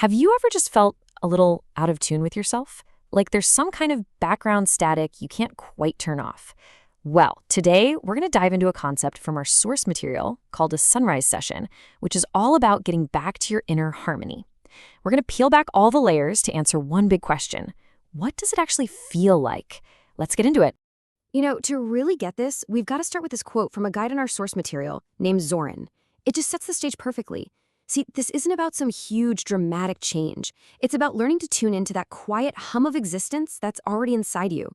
Have you ever just felt a little out of tune with yourself? Like there's some kind of background static you can't quite turn off? Well, today we're going to dive into a concept from our source material called a sunrise session, which is all about getting back to your inner harmony. We're going to peel back all the layers to answer one big question. What does it actually feel like? Let's get into it. To really get this, we've got to start with this quote from a guide in our source material named Zoran. It just sets the stage perfectly. See, this isn't about some huge dramatic change. It's about learning to tune into that quiet hum of existence that's already inside you.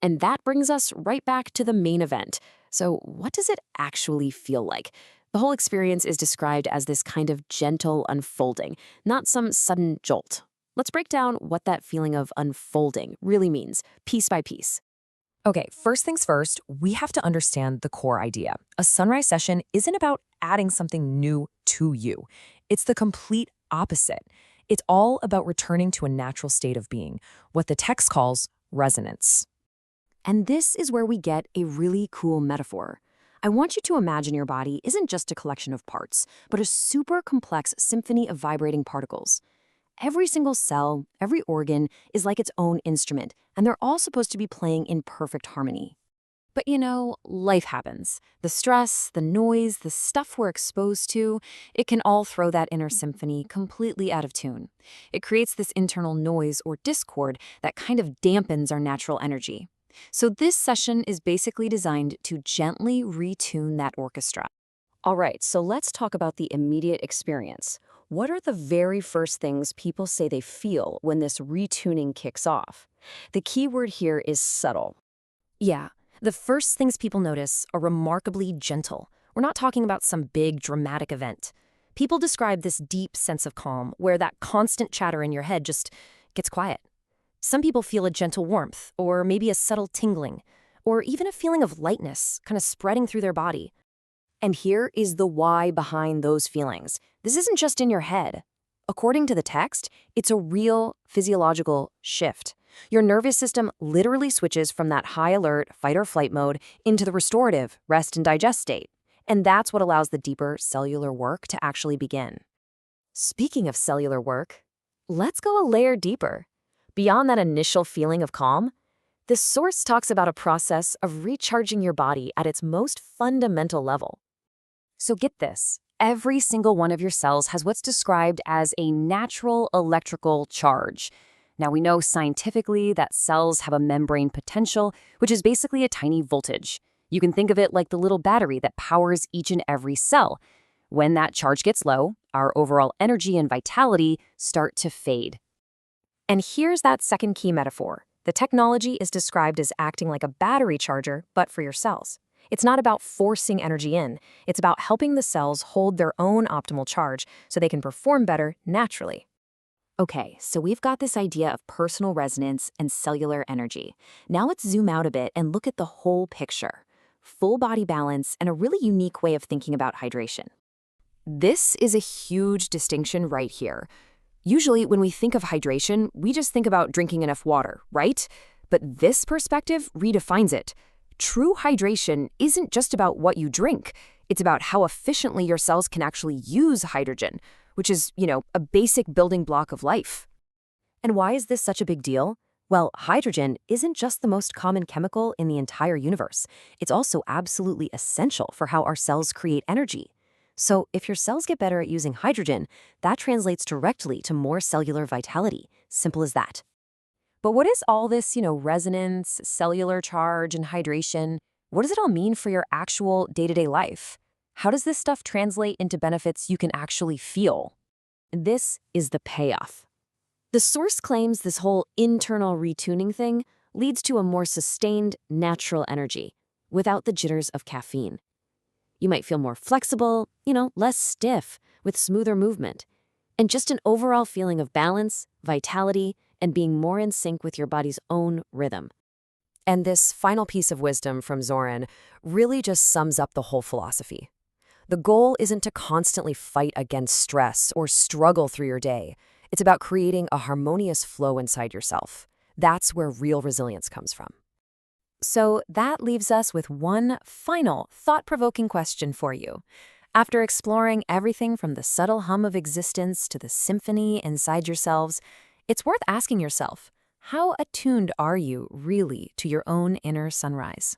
And that brings us right back to the main event. So, what does it actually feel like? The whole experience is described as this kind of gentle unfolding, not some sudden jolt. Let's break down what that feeling of unfolding really means, piece by piece. Okay, first things first, we have to understand the core idea. A sunrise session isn't about adding something new to you. It's the complete opposite. It's all about returning to a natural state of being, what the text calls resonance. And this is where we get a really cool metaphor. I want you to imagine your body isn't just a collection of parts, but a super complex symphony of vibrating particles. Every single cell, every organ is like its own instrument, and they're all supposed to be playing in perfect harmony. But life happens. The stress, the noise, the stuff we're exposed to, it can all throw that inner symphony completely out of tune. It creates this internal noise or discord that kind of dampens our natural energy. So this session is basically designed to gently retune that orchestra. All right, so let's talk about the immediate experience. What are the very first things people say they feel when this retuning kicks off? The key word here is subtle. Yeah, the first things people notice are remarkably gentle. We're not talking about some big dramatic event. People describe this deep sense of calm where that constant chatter in your head just gets quiet. Some people feel a gentle warmth, or maybe a subtle tingling, or even a feeling of lightness kind of spreading through their body. And here is the why behind those feelings. This isn't just in your head. According to the text, it's a real physiological shift. Your nervous system literally switches from that high alert, fight or flight mode into the restorative, rest and digest state. And that's what allows the deeper cellular work to actually begin. Speaking of cellular work, let's go a layer deeper. Beyond that initial feeling of calm, this source talks about a process of recharging your body at its most fundamental level. So get this, every single one of your cells has what's described as a natural electrical charge. Now we know scientifically that cells have a membrane potential, which is basically a tiny voltage. You can think of it like the little battery that powers each and every cell. When that charge gets low, our overall energy and vitality start to fade. And here's that second key metaphor. The technology is described as acting like a battery charger, but for your cells. It's not about forcing energy in. It's about helping the cells hold their own optimal charge so they can perform better naturally. Okay, so we've got this idea of personal resonance and cellular energy. Now let's zoom out a bit and look at the whole picture. Full body balance and a really unique way of thinking about hydration. This is a huge distinction right here. Usually, when we think of hydration, we just think about drinking enough water, right? But this perspective redefines it. True hydration isn't just about what you drink. It's about how efficiently your cells can actually use hydrogen, which is, a basic building block of life. And why is this such a big deal? Well, hydrogen isn't just the most common chemical in the entire universe. It's also absolutely essential for how our cells create energy. So if your cells get better at using hydrogen, that translates directly to more cellular vitality. Simple as that. But what is all this, resonance, cellular charge, and hydration? What does it all mean for your actual day-to-day life? How does this stuff translate into benefits you can actually feel? This is the payoff. The source claims this whole internal retuning thing leads to a more sustained, natural energy, without the jitters of caffeine. You might feel more flexible, less stiff, with smoother movement, and just an overall feeling of balance, vitality, and being more in sync with your body's own rhythm. And this final piece of wisdom from Zoran really just sums up the whole philosophy. The goal isn't to constantly fight against stress or struggle through your day. It's about creating a harmonious flow inside yourself. That's where real resilience comes from. So that leaves us with one final thought-provoking question for you. After exploring everything from the subtle hum of existence to the symphony inside yourselves, it's worth asking yourself, how attuned are you really to your own inner sunrise?